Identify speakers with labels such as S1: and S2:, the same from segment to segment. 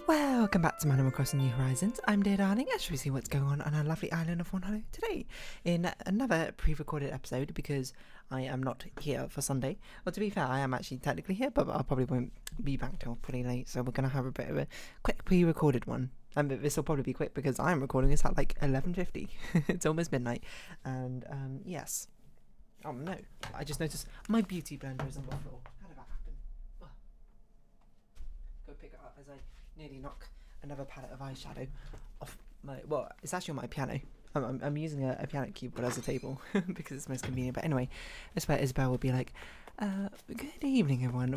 S1: Welcome back to Animal Crossing New Horizons. I'm Dear Darling, as we see what's going on our lovely island of Fawnhallow today in another pre-recorded episode because I am not here for Sunday. Well, to be fair, I am actually technically here, but I probably won't be back till pretty late, so we're going to have a bit of a quick pre-recorded one. And this will probably be quick because I'm recording this at like 11:50. It's almost midnight. And yes. Oh no, I just noticed my beauty blender is on the floor. How did that happen? Ugh. Go pick it up as I nearly knock another palette of eyeshadow off my, well, it's actually on my piano. I'm using a piano keyboard as a table because it's most convenient. But anyway, that's where Isabel will be like, good evening everyone.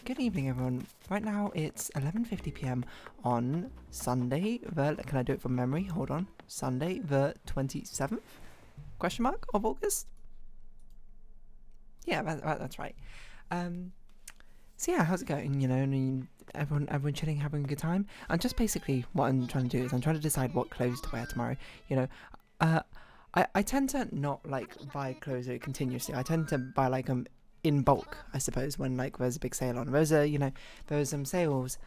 S1: Good evening everyone. Right now it's 11:50 p.m. on Sunday. Can I do it from memory? Hold on. Sunday the 27th? Question mark of August? Yeah, that's right. So yeah, how's it going? You know, and everyone chilling, having a good time. And just basically what I'm trying to do is I'm trying to decide what clothes to wear tomorrow. You know, I tend to not like buy clothes continuously. I tend to buy like in bulk, I suppose, when like there's a big sale on. There was some sales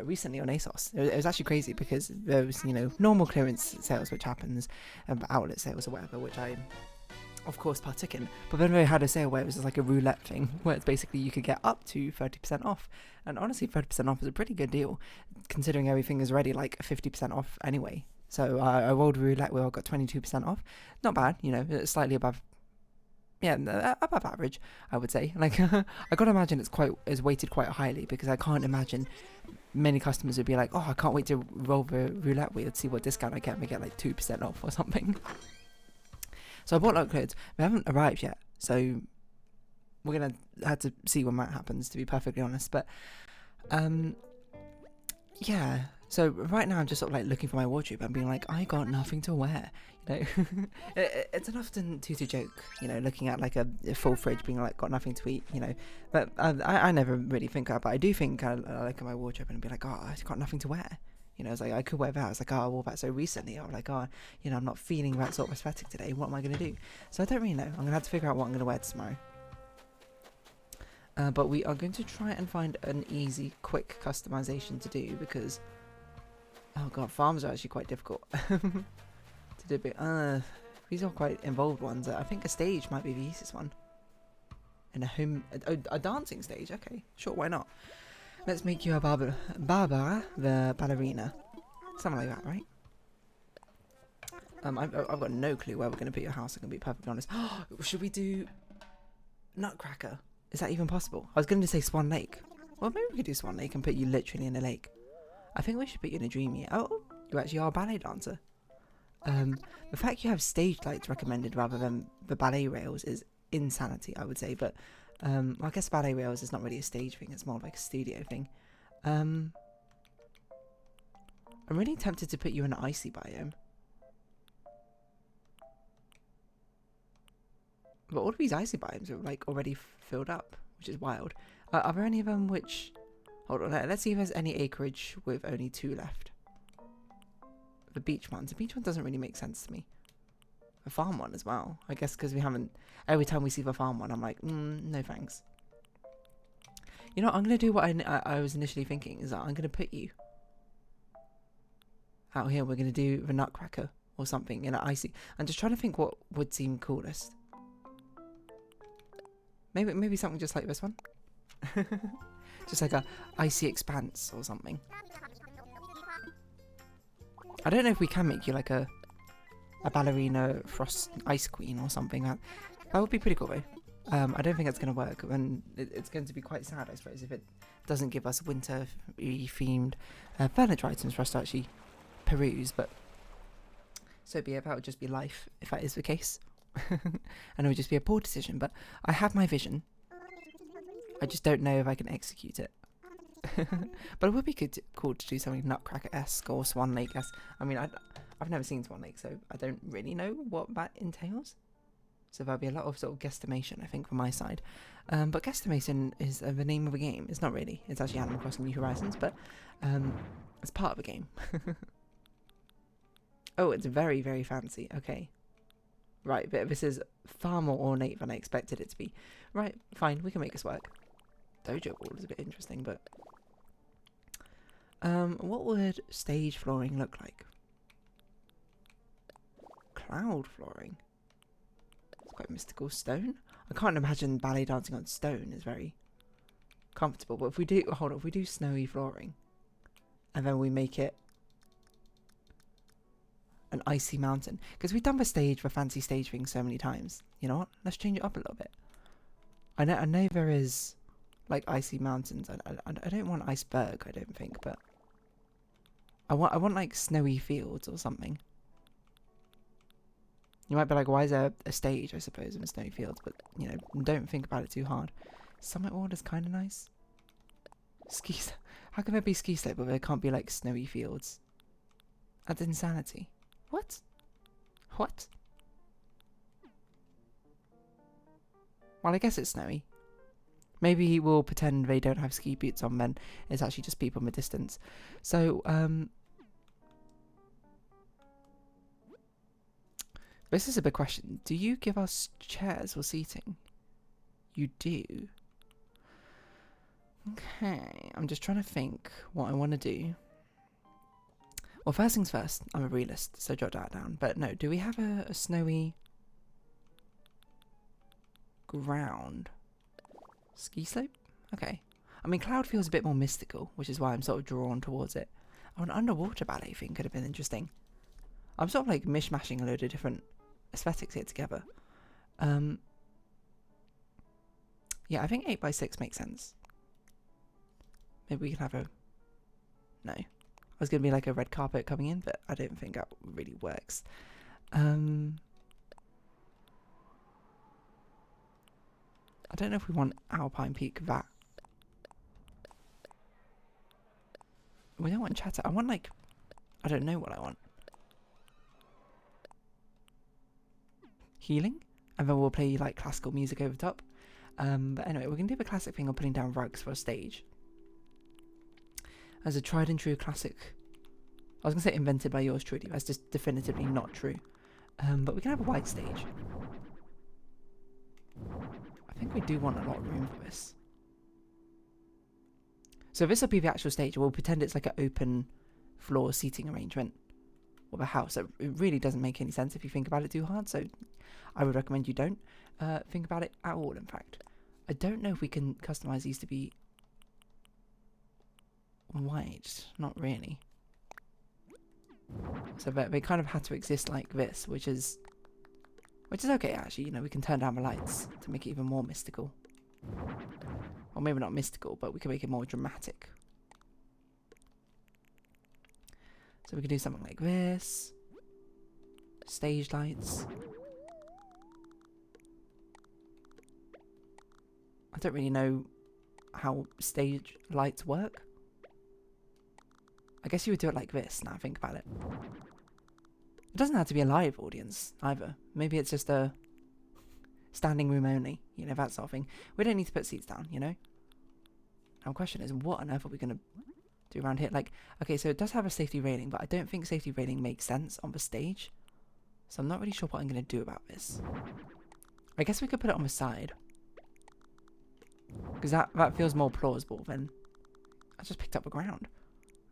S1: recently on ASOS. It was actually crazy because there was, you know, normal clearance sales which happens, outlet sales or whatever, which I of course partook in, but then they had a sale where it was just like a roulette thing where it's basically you could get up to 30% off, and honestly 30% off is a pretty good deal considering everything is already like 50% off anyway. So I rolled a roulette where I got 22% off. Not bad, you know, slightly above, yeah, above average, I would say. Like I gotta imagine it's weighted quite highly because I can't imagine many customers would be like, oh, I can't wait to roll the roulette wheel to see what discount I get and we get like 2% off or something. So I bought a lot of clothes. They haven't arrived yet, so we're gonna have to see when that happens, to be perfectly honest. But yeah. So right now I'm just sort of like looking for my wardrobe and being like, I got nothing to wear. You know, it's an often tutor joke. You know, looking at like a full fridge, being like, got nothing to eat. You know, but I never really think that. But I do think I look at my wardrobe and be like, oh, I got nothing to wear. You know, it's like I could wear that. It's like, oh, I wore that so recently. I'm like, oh, you know, I'm not feeling that sort of aesthetic today. What am I going to do? So I don't really know. I'm going to have to figure out what I'm going to wear tomorrow. But we are going to try and find an easy, quick customization to do because, oh god, farms are actually quite difficult to do. But these are quite involved ones. I think a stage might be the easiest one. And a dancing stage. Okay, sure, why not? Let's make you a Baabara, the ballerina. Something like that, right? I've got no clue where we're going to put your house, I'm going to be perfectly honest. Should we do Nutcracker? Is that even possible? I was going to say Swan Lake. Well, maybe we could do Swan Lake and put you literally in a lake. I think we should put you in a dreamy. Oh, you actually are a ballet dancer. The fact you have stage lights recommended rather than the ballet rails is insanity, I would say, but well, I guess ballet rails is not really a stage thing, it's more like a studio thing. I'm really tempted to put you in an icy biome. But all of these icy biomes are like already filled up, which is wild. Are there any of them which... Hold on, let's see if there's any acreage with only 2 left. The beach ones. The beach one doesn't really make sense to me. A farm one as well, I guess, because we haven't. Every time we see the farm one, I'm like, no thanks. You know, I'm gonna do what I was initially thinking is that I'm gonna put you out here. We're gonna do the Nutcracker or something in an icy. I'm just trying to think what would seem coolest. Maybe something just like this one, just like a icy expanse or something. I don't know if we can make you like a ballerina frost ice queen or something. That would be pretty cool though. I don't think it's going to work, and it's going to be quite sad, I suppose, if it doesn't give us winter themed furniture items for us to actually peruse. But so be it. That would just be life if that is the case. And it would just be a poor decision, but I have my vision. I just don't know if I can execute it. But it would be cool to do something Nutcracker-esque or Swan Lake-esque. I mean, I've never seen Swan Lake, so I don't really know what that entails. So there'll be a lot of sort of guesstimation, I think, from my side. But guesstimation is the name of the game. It's not really. It's actually Animal Crossing New Horizons, but it's part of the game. Oh, it's very, very fancy. Okay. Right, but this is far more ornate than I expected it to be. Right, fine, we can make this work. Dojo Ball is a bit interesting, but... What would stage flooring look like? Cloud flooring. It's quite mystical. Stone. I can't imagine ballet dancing on stone is very comfortable. But if we do, hold on, if we do snowy flooring, and then we make it an icy mountain, because we've done the stage, the fancy stage thing so many times. You know what? Let's change it up a little bit. I know there is like icy mountains. I don't want iceberg. I don't think, but I want like snowy fields or something. You might be like, why is there a stage? I suppose in snowy fields, but you know, don't think about it too hard. Summit Ward is kind of nice. Skis. How can there be ski slope, but there can't be like snowy fields? That's insanity. What? What? Well, I guess it's snowy. Maybe we'll pretend they don't have ski boots on, then it's actually just people in the distance. So, this is a big question. Do you give us chairs or seating? You do. Okay, I'm just trying to think what I want to do. Well, first things first, I'm a realist, so jot that down. But no, do we have a snowy ground? Ski slope? Okay. I mean, cloud feels a bit more mystical, which is why I'm sort of drawn towards it. Oh, an underwater ballet thing could have been interesting. I'm sort of like mishmashing a load of different aesthetics here together. Yeah, I think 8x6 makes sense. Maybe we can have a... No. I was going to be like a red carpet coming in, but I don't think that really works. I don't know if we want Alpine Peak that. We don't want chatter. I want like... I don't know what I want. Healing? And then we'll play like classical music over the top. But anyway, we're going to do the classic thing of putting down rugs for a stage. As a tried and true classic. I was going to say invented by yours truly. That's just definitively not true. But we can have a white stage. I think we do want a lot of room for this. So this will be the actual stage. We'll pretend it's like an open floor seating arrangement of a house. It really doesn't make any sense if you think about it too hard. So I would recommend you don't think about it at all, in fact. I don't know if we can customize these to be white. Not really. So they kind of had to exist like this, which is okay actually. You know, we can turn down the lights to make it even more mystical. Or maybe not mystical, but we can make it more dramatic. So we can do something like this. Stage lights. I don't really know how stage lights work. I guess you would do it like this, now I think about it. It doesn't have to be a live audience, either. Maybe it's just a standing room only, you know, that sort of thing. We don't need to put seats down, you know? Now the question is, what on earth are we going to do around here? Like, okay, so it does have a safety railing, but I don't think safety railing makes sense on the stage. So I'm not really sure what I'm going to do about this. I guess we could put it on the side. Because that feels more plausible than... I just picked up the ground.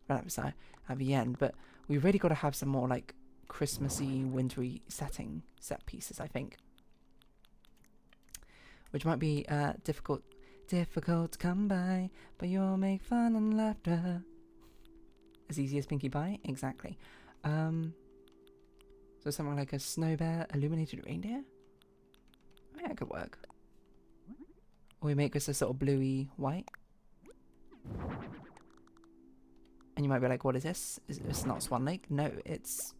S1: Right at the side, at the end. But we've really got to have some more, like, Christmassy, wintry set pieces, I think. Which might be difficult to come by, but you'll make fun and laughter. As easy as Pinkie Pie? Exactly. So something like a snow bear, illuminated reindeer? Yeah, it could work. Or we make this a sort of bluey white. And you might be like, what is this? It's not Swan Lake? No, it's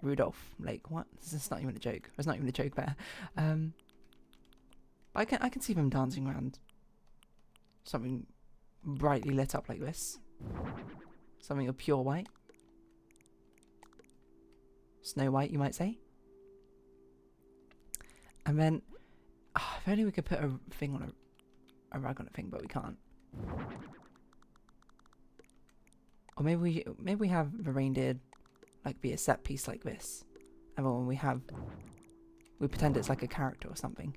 S1: Rudolph Lake. What? This is not even a joke. It's not even a joke there. I can see them dancing around something brightly lit up like this. Something of pure white. Snow White, you might say. And then, if only we could put a thing on a rug on a thing, but we can't. Or maybe we have the reindeer like be a set piece like this, and then when we pretend it's like a character or something,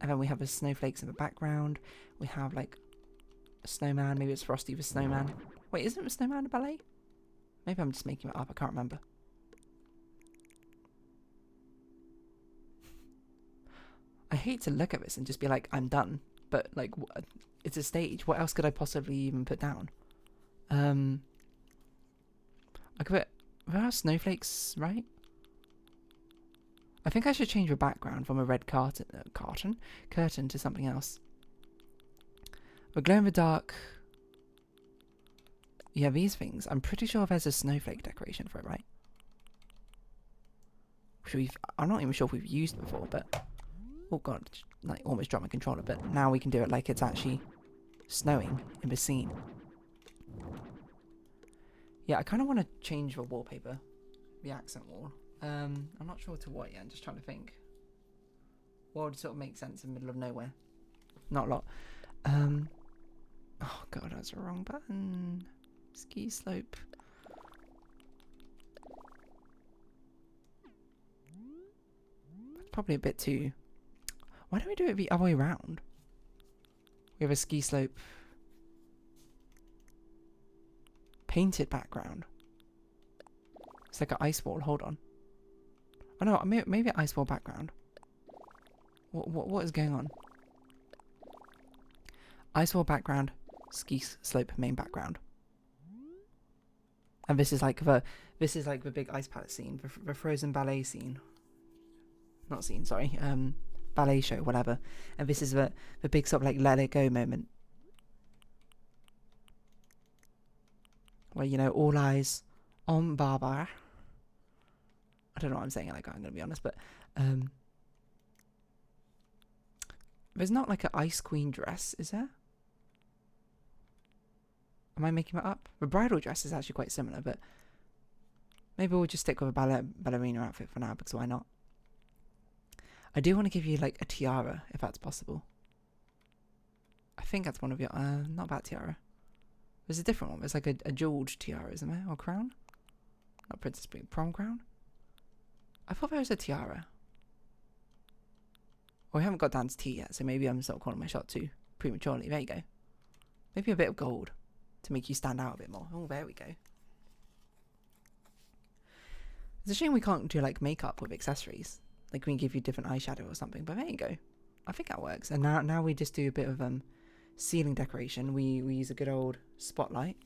S1: and then we have the snowflakes in the background. We have like a snowman. Maybe it's Frosty the Snowman. Wait, isn't a snowman a ballet? Maybe I'm just making it up. I can't remember. I hate to look at this and just be like, I'm done. But like, it's a stage. What else could I possibly even put down? I could put, there are snowflakes, right? I think I should change the background from a red curtain to something else. But glow in the dark. Yeah, these things. I'm pretty sure there's a snowflake decoration for it, right? I'm not even sure if we've used it before, but oh god, like almost dropped my controller. But now we can do it like it's actually snowing in the scene. Yeah, I kind of want to change the wallpaper, the accent wall. I'm not sure to what yet. I'm just trying to think. What would sort of make sense in the middle of nowhere? Not a lot. Oh god, that's the wrong button. Ski slope. That's probably a bit too. Why don't we do it the other way around? We have a ski slope. Painted background. It's like an ice wall. Hold on. Oh no, maybe an ice wall background. What is going on? Ice wall background, ski slope main background. And this is like the big ice palette scene, the Frozen ballet scene. Not scene, sorry. Ballet show, whatever. And this is the big sort of like let it go moment. Where, you know, all eyes on Baabara. I don't know what I'm saying, like, I'm going to be honest, but there's not like an ice queen dress, is there? Am I making that up? The bridal dress is actually quite similar, but maybe we'll just stick with a ballerina outfit for now, because why not? I do want to give you like a tiara, if that's possible. I think that's one of your, not that tiara. There's a different one. There's like a jeweled tiara, isn't there? Or crown? Not princess, but prom crown? I thought there was a tiara. Well, we haven't got down to tea yet, so maybe I'm sort of calling my shot too prematurely. There you go. Maybe a bit of gold to make you stand out a bit more. Oh, there we go. It's a shame we can't do like makeup with accessories. Like we can give you different eyeshadow or something, but there you go. I think that works. And now we just do a bit of ceiling decoration. We use a good old spotlight.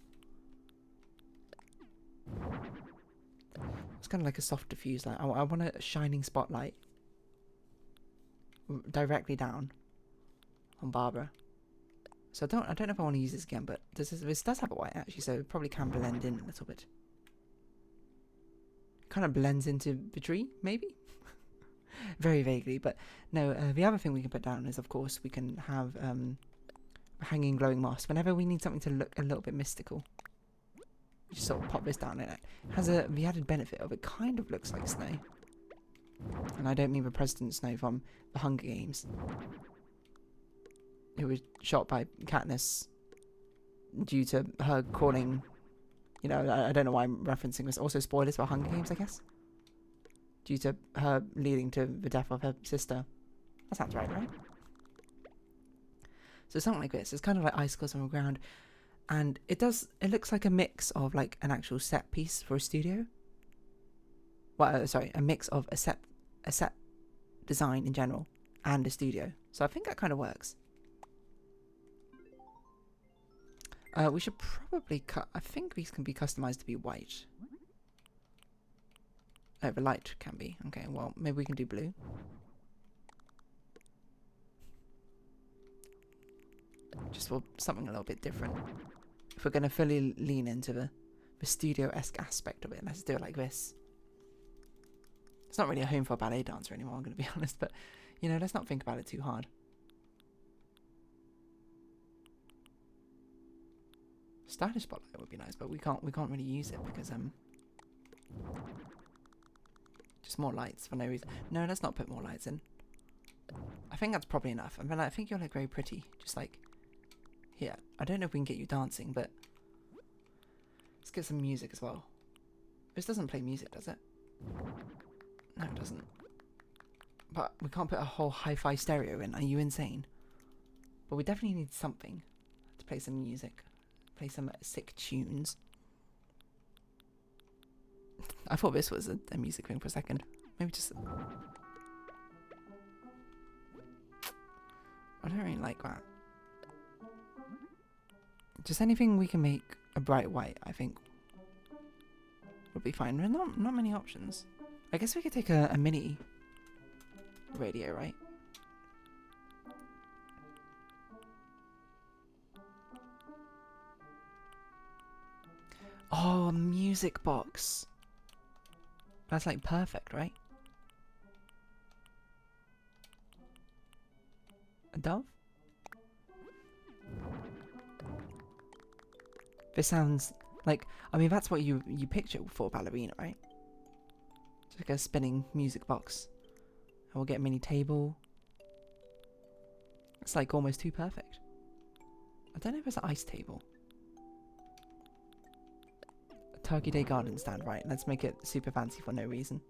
S1: It's kind of like a soft diffuse light. I want a shining spotlight directly down on Baabara. So I don't know if I want to use this again, but this does have a white actually, so it probably can blend in a little bit. Kind of blends into the tree, maybe. Very vaguely, but no. The other thing we can put down is, of course, we can have a hanging glowing moss. Whenever we need something to look a little bit mystical, we just sort of pop this down in it. Has the added benefit of it kind of looks like snow. And I don't mean the President Snow from the Hunger Games. It was shot by Katniss due to her calling, you know, I don't know why I'm referencing this. Also spoilers for Hunger Games, I guess. Due to her leading to the death of her sister. That sounds right? So something like this. It's kind of like icicles on the ground. And it looks like a mix of like an actual set piece for a studio. Well, sorry, a mix of a set design in general and a studio. So I think that kind of works. We should probably cut. I think these can be customized to be white. Oh, the light can be. Okay, well, maybe we can do blue. Just for something a little bit different. If we're going to fully lean into the studio-esque aspect of it, let's do it like this. It's not really a home for a ballet dancer anymore, I'm going to be honest, but, you know, let's not think about it too hard. Stylish spotlight would be nice, but we can't really use it because just more lights for no reason. No, let's not put more lights in. I think that's probably enough. I mean, I think you're like very pretty, just like here. I don't know if we can get you dancing, but let's get some music as well. This doesn't play music, does it? No, it doesn't. But we can't put a whole hi-fi stereo in. Are you insane? But we definitely need something to play some music. play some sick tunes. I thought this was a music thing for a second. Maybe just... I don't really like that. Just anything we can make a bright white, I think, would be fine. There's not many options. I guess we could take a mini radio, right? Oh, a music box. That's like perfect, right? A dove? This sounds like, I mean, that's what you picture for ballerina, right? Just like a spinning music box. And we'll get a mini table. It's like almost too perfect. I don't know if it's an ice table. A Turkey Day garden stand, right? Let's make it super fancy for no reason.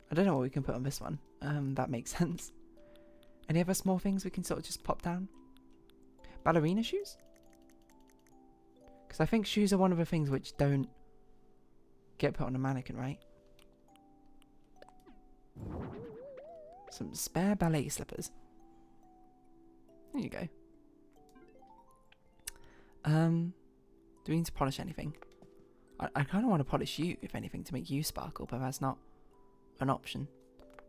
S1: I don't know what we can put on this one. That makes sense. Any other small things we can sort of just pop down? Ballerina shoes? Because I think shoes are one of the things which don't get put on a mannequin, right? Some spare ballet slippers. There you go. Do we need to polish anything? I kind of want to polish you, if anything, to make you sparkle, but that's not an option.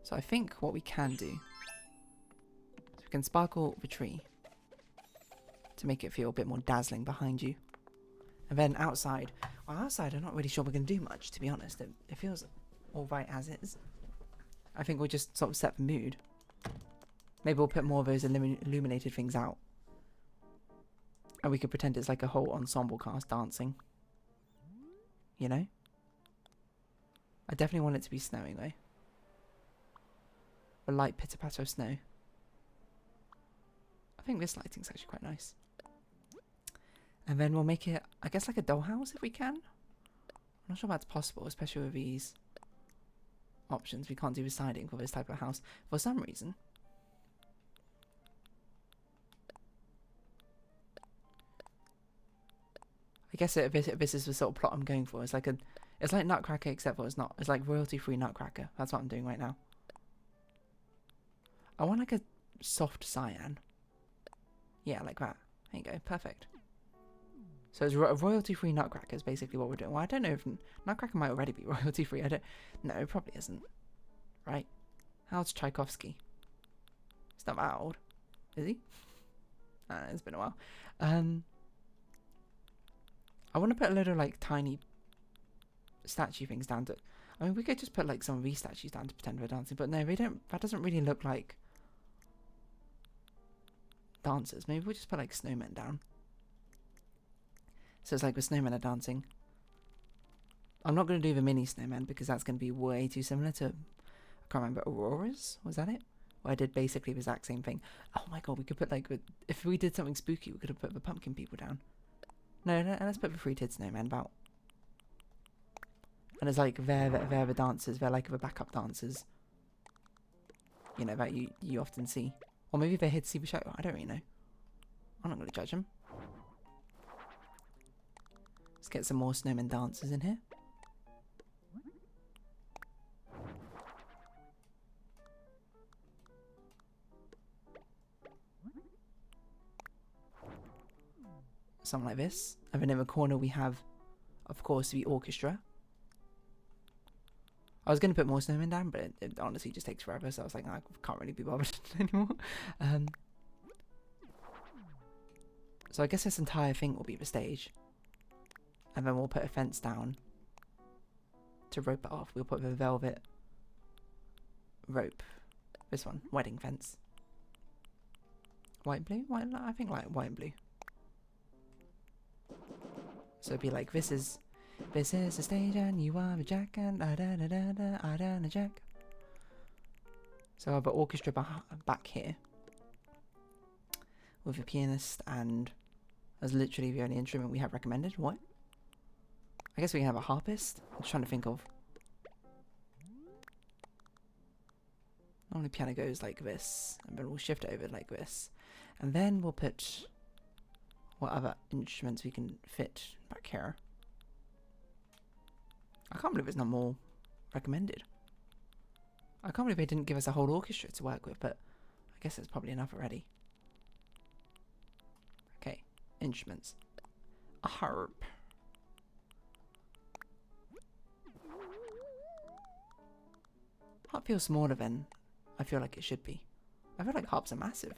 S1: So I think what we can do is we can sparkle the tree to make it feel a bit more dazzling behind you. And then outside, well, outside I'm not really sure we're going to do much, to be honest. It feels alright as is. I think we'll just sort of set the mood. Maybe we'll put more of those illuminated things out. And we could pretend it's like a whole ensemble cast dancing. You know? I definitely want it to be snowing though. A light pitter-patter of snow. I think this lighting's actually quite nice. And then we'll make it, I guess, like a dollhouse if we can. I'm not sure that's possible, especially with these options. We can't do the siding for this type of house for some reason. I guess this is the sort of plot I'm going for. It's like it's like Nutcracker, except for it's not. It's like royalty-free Nutcracker. That's what I'm doing right now. I want like a soft cyan. Yeah, like that. There you go. Perfect. So it's royalty-free Nutcracker is basically what we're doing. Well, I don't know if Nutcracker might already be royalty-free. No, it probably isn't. Right? How old's Tchaikovsky? He's not that old. Is he? It's been a while. I want to put a little like tiny statue things down to... I mean, we could just put like some of these statues down to pretend we're dancing. But no, they don't... That doesn't really look like dancers. Maybe we'll just put like snowmen down. So it's like the snowmen are dancing. I'm not going to do the mini snowmen because that's going to be way too similar to... I can't remember. Aurora's? Was that it? Where I did basically the exact same thing. Oh my god, we could put like... If we did something spooky, we could have put the pumpkin people down. No, let's put the three-tiered snowmen about. And it's like they're the dancers. They're like the backup dancers. You know, that you often see. Or maybe they're here to see the show. I don't really know. I'm not going to judge them. Let's get some more snowmen dancers in here. Something like this. And then in the corner we have, of course, the orchestra. I was going to put more snowmen down, but it honestly just takes forever, so I was like, I can't really be bothered anymore. So I guess this entire thing will be the stage. And then we'll put a fence down to rope it off. We'll put the velvet rope. This one, wedding fence. White and blue? I think like white and blue. So it'd be like, this is the stage and you are the jack and da da da da da da da da jack. So I have an orchestra back here with a pianist, and that's literally the only instrument we have recommended. What? I guess we can have a harpist. I'm just trying to think of. Normally piano goes like this, and then we'll shift it over like this. And then we'll put what other instruments we can fit back here. I can't believe it's not more recommended. I can't believe they didn't give us a whole orchestra to work with, but I guess it's probably enough already. Okay, instruments. A harp. Harp feels smaller than I feel like it should be. I feel like harps are massive.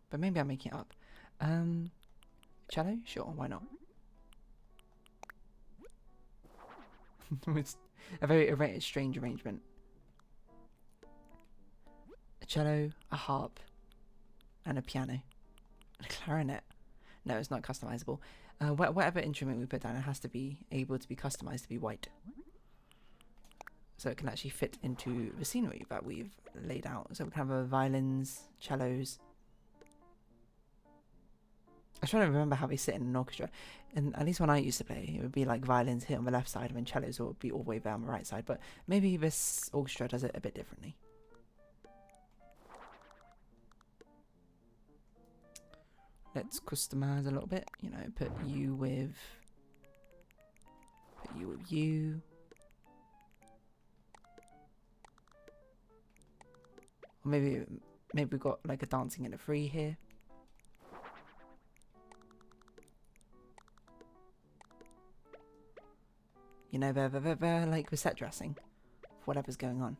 S1: But maybe I'm making it up. Cello? Sure, why not? It's a very strange arrangement. A cello, a harp, and a piano. A clarinet. No, it's not customizable. Whatever instrument we put down, it has to be able to be customized to be white. So it can actually fit into the scenery that we've laid out. So we can have violins, cellos. I'm trying to remember how they sit in an orchestra. And at least when I used to play, it would be like violins here on the left side and then cellos would be all the way down the right side. But maybe this orchestra does it a bit differently. Let's customize a little bit. You know, put you with you. Or maybe we've got like a dancing in a free here. You know, they're like the set dressing for whatever's going on.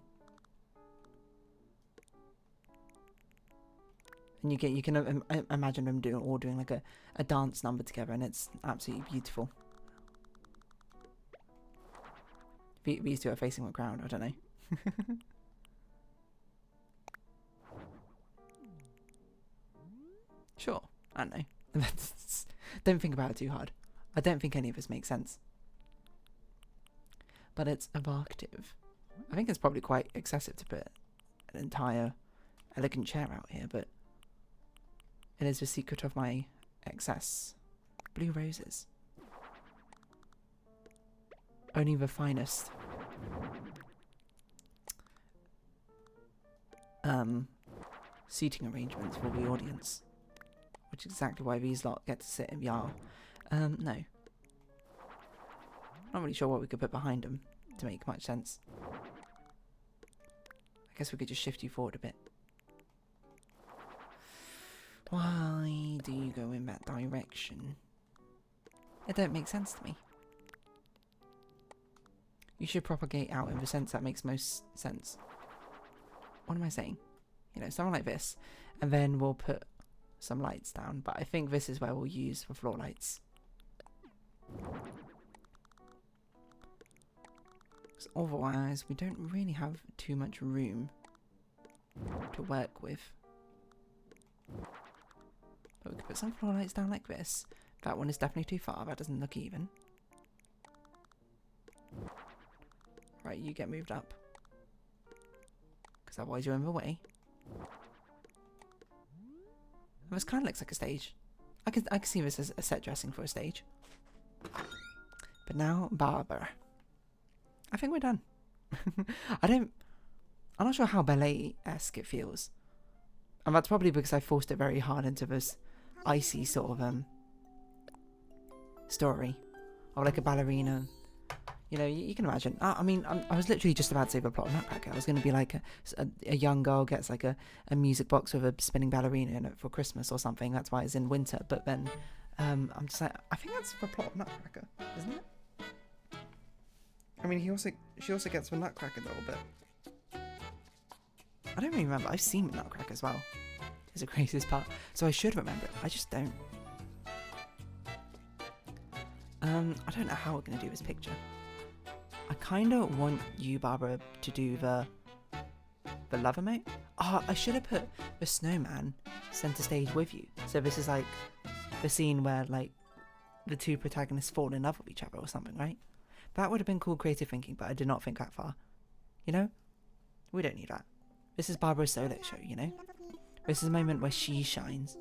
S1: And you can imagine them doing like a dance number together, and it's absolutely beautiful. These two are facing the ground, I don't know. Sure, I don't know. Don't think about it too hard. I don't think any of this makes sense. But it's evocative. I think it's probably quite excessive to put an entire elegant chair out here, but it is the secret of my excess. Blue roses. Only the finest. Seating arrangements for the audience. Which is exactly why these lot get to sit in the aisle. No. Not really sure what we could put behind them to make much sense. I guess we could just shift you forward a bit. Why do you go in that direction? It don't make sense to me. You should propagate out in the sense that makes most sense. What am I saying? You know, something like this. And then we'll put some lights down. But I think this is where we'll use the floor lights. Otherwise, we don't really have too much room to work with. But we could put some floor lights down like this. That one is definitely too far. That doesn't look even. Right, you get moved up. Because otherwise you're in the way. This kind of looks like a stage. I can see this as a set dressing for a stage. But now, Baabara. I think we're done. I'm not sure how ballet-esque it feels. And that's probably because I forced it very hard into this icy sort of story. Or like a ballerina. You know, you can imagine. I mean, I was literally just about to say the plot of Nutcracker. I was going to be like a young girl gets like a music box with a spinning ballerina in it for Christmas or something. That's why it's in winter. But then I'm just like, I think that's the plot of Nutcracker, isn't it? I mean, she also gets the Nutcracker doll, but I don't really remember. I've seen Nutcracker as well. It's the craziest part. So I should remember it. I just don't. I don't know how we're going to do this picture. I kind of want you, Baabara, to do the love emote. Oh, I should have put the snowman center stage with you. So this is like the scene where like the two protagonists fall in love with each other or something, right? That would have been cool creative thinking, but I did not think that far. You know? We don't need that. This is Baabara's solo show, you know? This is a moment where she shines.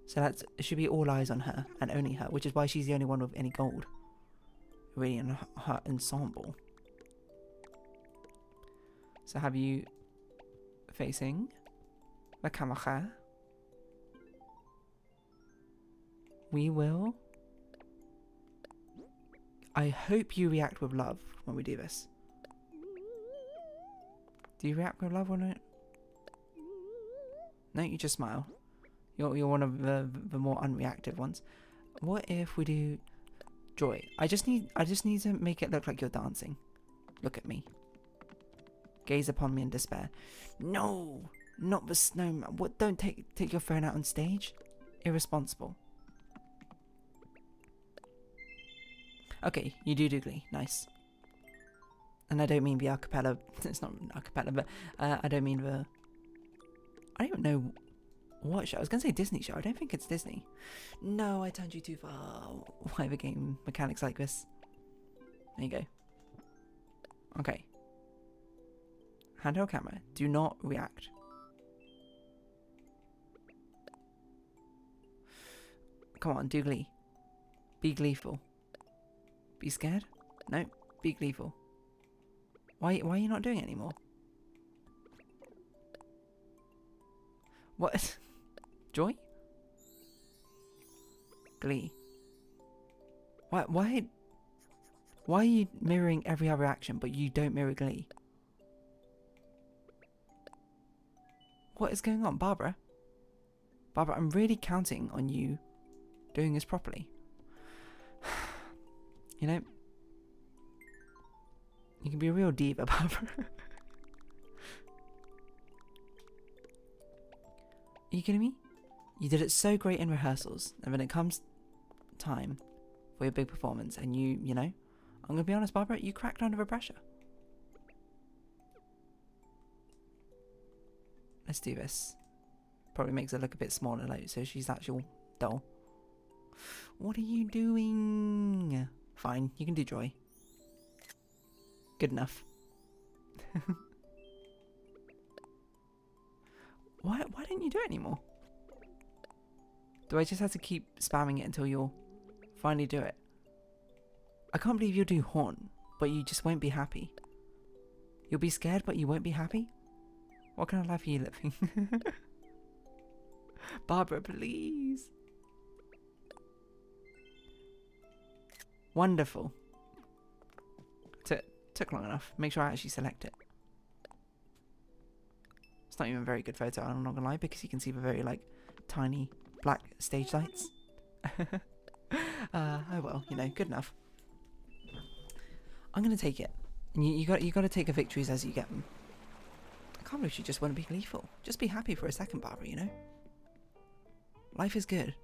S1: So it should be all eyes on her, and only her, which is why she's the only one with any gold. Really in her ensemble. So have you facing the camera. We will. I hope you react with love when we do this. Do you react with love or not? No, you just smile. You're one of the more unreactive ones. What if we do joy? I just need to make it look like you're dancing. Look at me. Gaze upon me in despair. No, not the snowman. What? Don't take your phone out on stage. Irresponsible. Okay, you do Glee. Nice. And I don't mean the acapella. It's not acapella, but I don't mean the. I don't even know what show. I was gonna say Disney show. I don't think it's Disney. No, I turned you too far. Why the game mechanics like this? There you go. Okay. Handheld camera. Do not react. Come on, do Glee. Be gleeful. Be scared? No, be gleeful. Why are you not doing it anymore? What? Joy? Glee. Why are you mirroring every other action but you don't mirror Glee? What is going on, Barbara? Barbara, I'm really counting on you doing this properly. You know, you can be a real diva, Barbara. Are you kidding me? You did it so great in rehearsals, and when it comes time for your big performance, and you know, I'm gonna be honest, Barbara, you cracked under the pressure. Let's do this. Probably makes her look a bit smaller, like, so she's actual doll. What are you doing? Fine, you can do joy. Good enough. Why don't you do it anymore? Do I just have to keep spamming it until you'll finally do it? I can't believe you'll do horn, but you just won't be happy. You'll be scared, but you won't be happy? What kind of life are you living? Barbara, please. Wonderful. Took long enough. Make sure I actually select it. It's not even a very good photo, I'm not gonna lie, because you can see the very, like, tiny black stage lights. Oh well, you know, good enough. I'm gonna take it. And you got to take the victories as you get them. I can't believe you just want to be gleeful. Just be happy for a second, Barbara, you know? Life is good.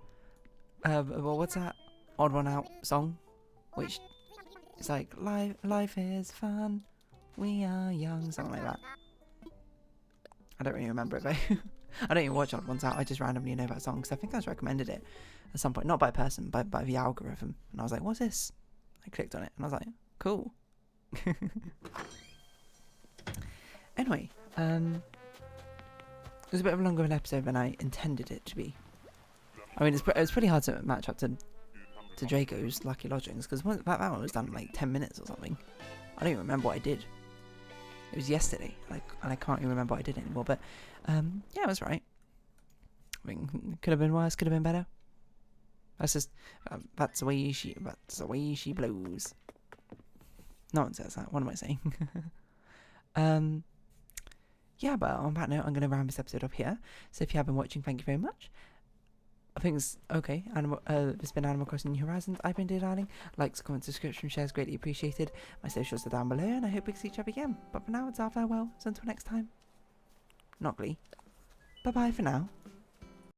S1: Well, what's that Odd One Out song? Which is like, life is fun, we are young, something like that. I don't really remember it though. I don't even watch Odd Ones Out, I just randomly know that song because I think I was recommended it at some point. Not by a person, by the algorithm. And I was like, what's this? I clicked on it and I was like, cool. Anyway, it was a bit of a longer of an episode than I intended it to be. I mean, it's pretty hard to match up to Draco's Lucky Lodgings, because that one was done in like 10 minutes or something. I don't even remember what I did. It was yesterday, like, and I can't even remember what I did anymore, but yeah, it was right. I mean, could have been worse, could have been better. That's just, that's the way she blows. No one says that, what am I saying? Yeah, but on that note, I'm going to round this episode up here. So if you have been watching, thank you very much. I think it's okay. It's been Animal Crossing New Horizons. I've been Dear Darling. Likes, comments, subscription, shares, greatly appreciated. My socials are down below, and I hope we see each other again. But for now, it's our farewell. So until next time, not Glee. Bye bye for now.